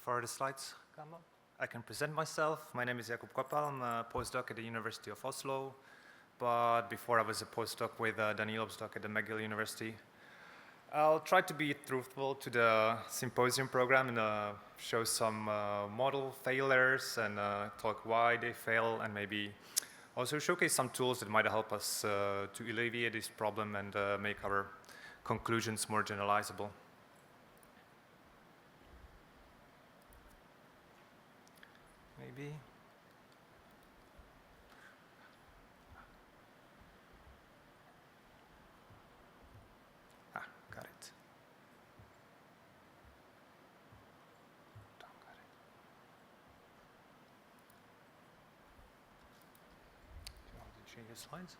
before the slides come up, I can present myself. My name is Jakub Kopal. I'm a postdoc at the University of Oslo, but before I was a postdoc with Daniel Obstok at the McGill University. I'll try to be truthful to the Symposium program and show some model failures and talk why they fail, and maybe also showcase some tools that might help us to alleviate this problem and make our conclusions more generalizable. Maybe. Got it. Got it. Do you want to change the slides?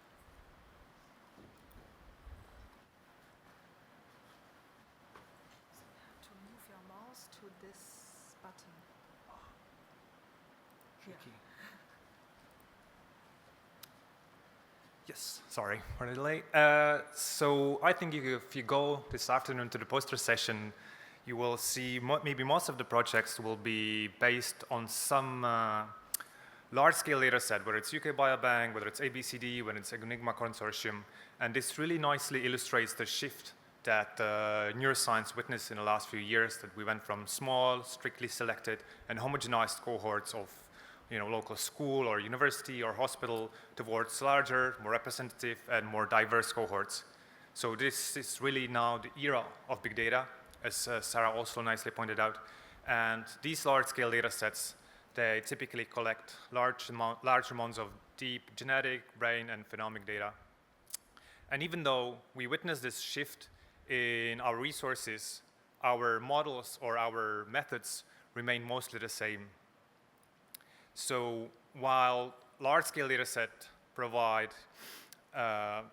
To move your mouse to this button. Tricky. Yes, sorry for the delay. So I think if you go this afternoon to the poster session, you will see maybe most of the projects will be based on some large-scale data set, whether it's UK Biobank, whether it's ABCD, whether it's Enigma Consortium, and this really nicely illustrates the shift that neuroscience witnessed in the last few years, that we went from small, strictly selected, and homogenized cohorts of local school or university or hospital towards larger, more representative, and more diverse cohorts. So this is really now the era of big data, as Sarah also nicely pointed out. And these large-scale data sets, they typically collect large amounts of deep genetic, brain, and phenomic data. And even though we witness this shift in our resources, our models or our methods remain mostly the same. So while large-scale data sets provide a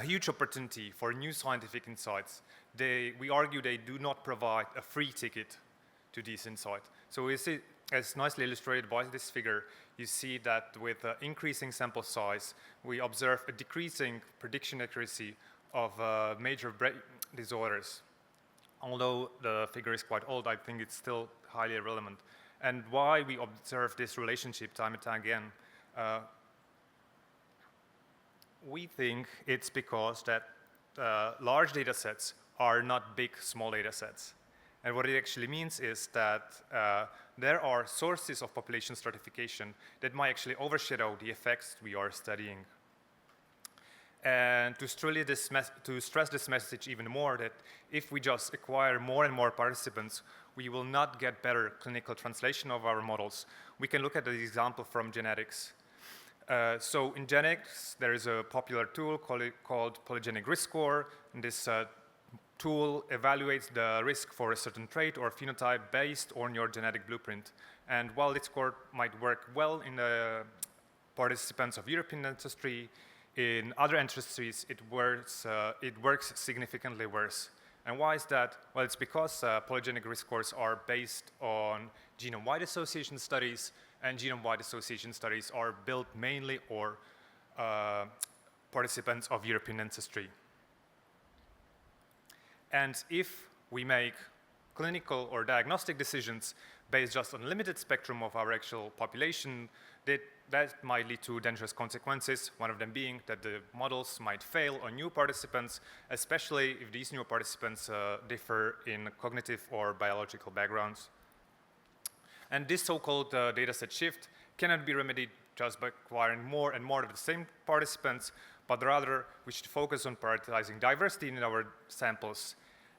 huge opportunity for new scientific insights, we argue they do not provide a free ticket to these insights. So we see, as nicely illustrated by this figure, you see that with increasing sample size, we observe a decreasing prediction accuracy of major brain disorders. Although the figure is quite old, I think it's still highly relevant. And why we observe this relationship time and time again, we think it's because that large data sets are not big, small data sets. And what it actually means is that there are sources of population stratification that might actually overshadow the effects we are studying. And to stress this message even more, that if we just acquire more and more participants, we will not get better clinical translation of our models. We can look at the example from genetics. So in genetics, there is a popular tool called polygenic risk score. And this tool evaluates the risk for a certain trait or phenotype based on your genetic blueprint. And while this score might work well in the participants of European ancestry, in other ancestries, it works significantly worse. And why is that? Well, it's because polygenic risk scores are based on genome-wide association studies, and genome-wide association studies are built mainly on participants of European ancestry. And if we make clinical or diagnostic decisions based just on a limited spectrum of our actual population, that might lead to dangerous consequences, one of them being that the models might fail on new participants, especially if these new participants differ in cognitive or biological backgrounds. And this so-called dataset shift cannot be remedied just by acquiring more and more of the same participants, but rather we should focus on prioritizing diversity in our samples.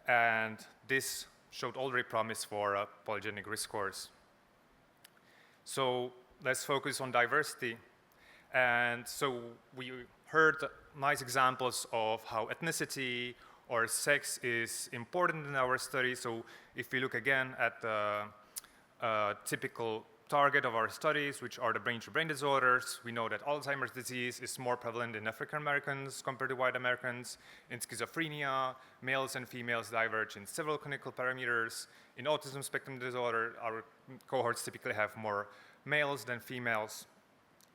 And this showed already promise for polygenic risk scores. So let's focus on diversity. And so we heard nice examples of how ethnicity or sex is important in our study. So if we look again at the typical target of our studies, which are the brain-to-brain disorders, we know that Alzheimer's disease is more prevalent in African Americans compared to white Americans. In schizophrenia, males and females diverge in several clinical parameters. In autism spectrum disorder, our cohorts typically have more males than females.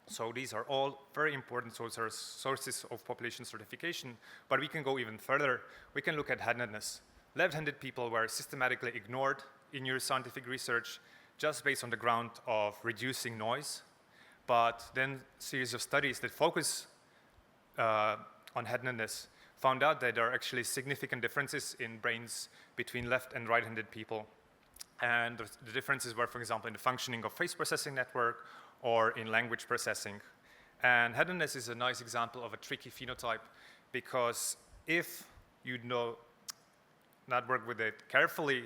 So these are all very important sources of population stratification, but we can go even further. We can look at handedness. left-handed people were systematically ignored in neuroscientific research just based on the ground of reducing noise. But then a series of studies that focus on handedness found out that there are actually significant differences in brains between left and right-handed people. And the differences were, for example, in the functioning of face processing network or in language processing. And handedness is a nice example of a tricky phenotype, because if you not work with it carefully,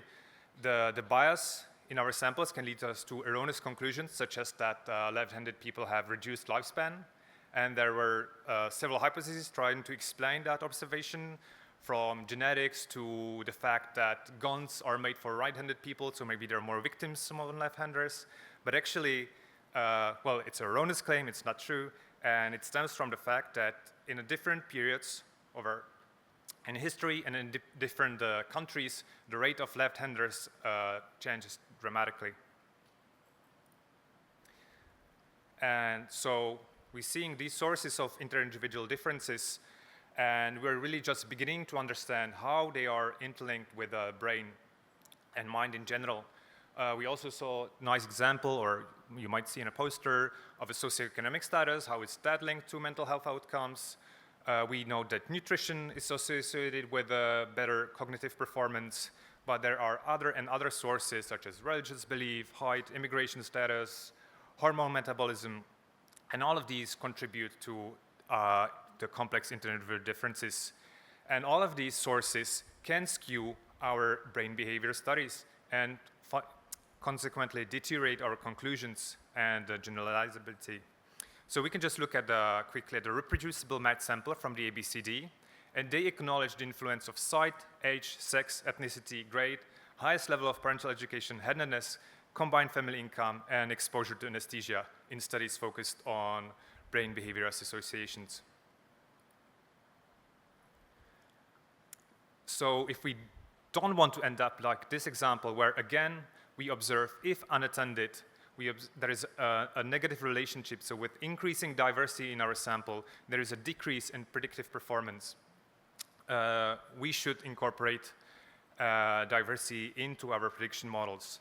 the bias in our samples can lead us to erroneous conclusions, such as that left-handed people have reduced lifespan. And there were several hypotheses trying to explain that observation, from genetics to the fact that guns are made for right-handed people, so maybe there are more victims among left-handers. But actually, well, it's an erroneous claim, it's not true, and it stems from the fact that in different periods in history and in different countries, the rate of left-handers changes dramatically. And so we're seeing these sources of inter-individual differences, and we're really just beginning to understand how they are interlinked with the brain and mind in general. We also saw a nice example, or you might see in a poster, of a socioeconomic status, how is that linked to mental health outcomes. We know that nutrition is associated with better cognitive performance, but there are other sources, such as religious belief, height, immigration status, hormone metabolism, and all of these contribute to the complex inter-individual differences. And all of these sources can skew our brain behavior studies and consequently deteriorate our conclusions and generalizability. So we can just look at quickly at the reproducible match sampler from the ABCD, and they acknowledge the influence of sight, age, sex, ethnicity, grade, highest level of parental education, handedness, combined family income, and exposure to anesthesia in studies focused on brain behavior associations. So if we don't want to end up like this example, where again, we observe, if unattended, there is a negative relationship. So with increasing diversity in our sample, there is a decrease in predictive performance. We should incorporate diversity into our prediction models.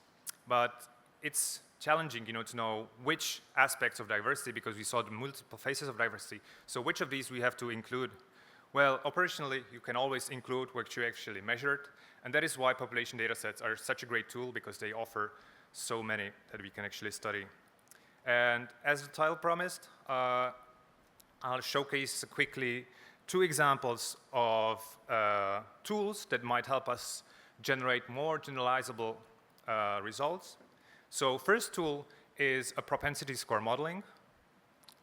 But it's challenging, to know which aspects of diversity, because we saw the multiple phases of diversity. So which of these we have to include? Well, operationally, you can always include what you actually measured, and that is why population datasets are such a great tool, because they offer so many that we can actually study. And as the title promised, I'll showcase quickly 2 examples of tools that might help us generate more generalizable results. So first tool is a propensity score modeling.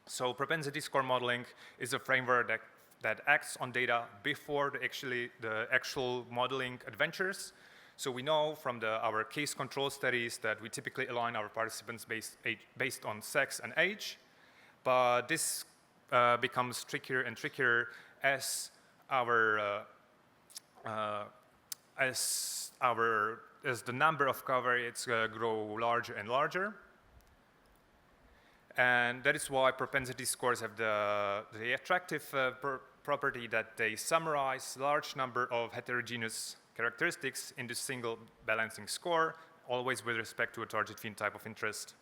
So propensity score modeling is a framework that acts on data before the actual modeling adventures. So we know from our case control studies that we typically align our participants based on sex and age, but this becomes trickier and trickier as the number of covariates grow larger and larger. And that is why propensity scores have the attractive property that they summarize large number of heterogeneous characteristics into single balancing score, always with respect to a target phenotype of interest.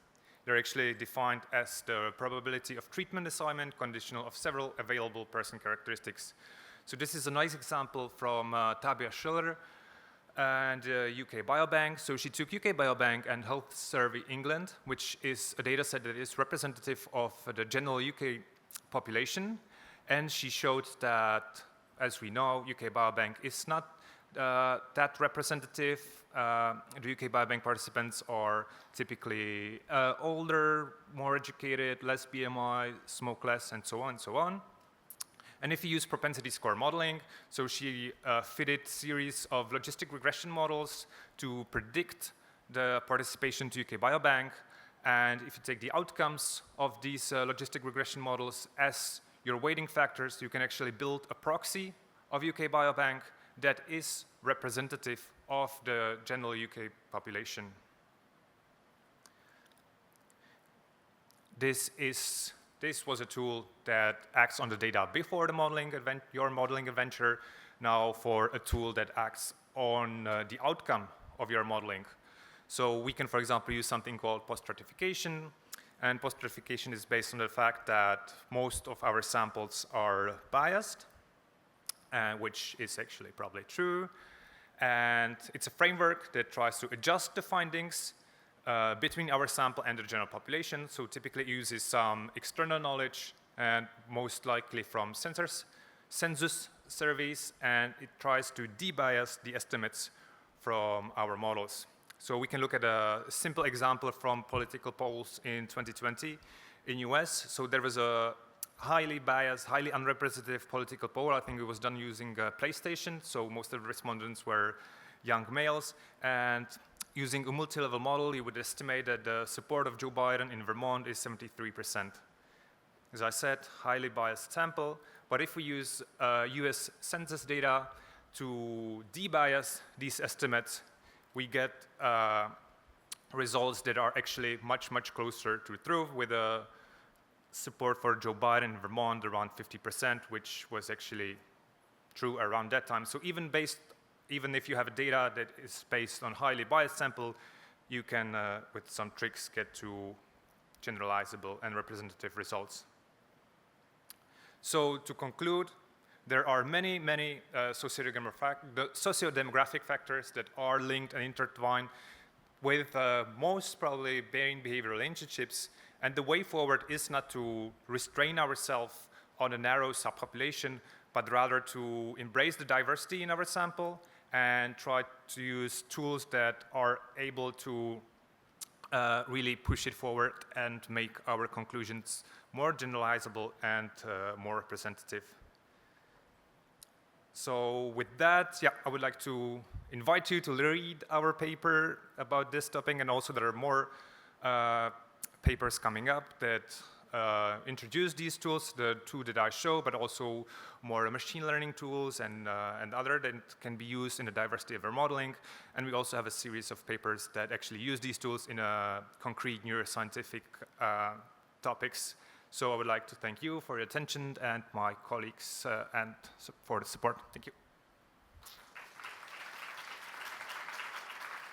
They're actually defined as the probability of treatment assignment conditional of several available person characteristics. So this is a nice example from Tabia Schiller and UK Biobank. So she took UK Biobank and Health Survey England, which is a data set that is representative of the general UK population. And she showed that, as we know, UK Biobank is not that representative. The UK Biobank participants are typically older, more educated, less BMI, smoke less, and so on and so on. And if you use propensity score modeling, so she fitted series of logistic regression models to predict the participation to UK Biobank. And if you take the outcomes of these logistic regression models as your weighting factors, you can actually build a proxy of UK Biobank that is representative of the general UK population. This was a tool that acts on the data before the your modeling adventure. Now for a tool that acts on the outcome of your modeling. So we can, for example, use something called post-stratification, and post-stratification is based on the fact that most of our samples are biased, which is actually probably true. And it's a framework that tries to adjust the findings between our sample and the general population. So typically it uses some external knowledge, and most likely from census surveys, and it tries to debias the estimates from our models. So we can look at a simple example from political polls in 2020 in US. So there was a highly biased, highly unrepresentative political poll. I think it was done using PlayStation. So most of the respondents were young males. And using a multi-level model, you would estimate that the support of Joe Biden in Vermont is 73%. As I said, highly biased sample. But if we use US census data to debias these estimates, we get results that are actually much, much closer to truth, with a support for Joe Biden in Vermont around 50%, which was actually true around that time. So even if you have data that is based on highly biased sample, you can, with some tricks, get to generalizable and representative results. So to conclude, there are many, many sociodemographic factors that are linked and intertwined with most probably brain-behavior relationships. And the way forward is not to restrain ourselves on a narrow subpopulation, but rather to embrace the diversity in our sample and try to use tools that are able to really push it forward and make our conclusions more generalizable and more representative. So with that, yeah, I would like to invite you to read our paper about this topic, and also there are more papers coming up that introduce these tools, the two that I show, but also more machine learning tools and other that can be used in the diversity of our modeling. And we also have a series of papers that actually use these tools in concrete neuroscientific topics. So I would like to thank you for your attention, and my colleagues and for the support. Thank you.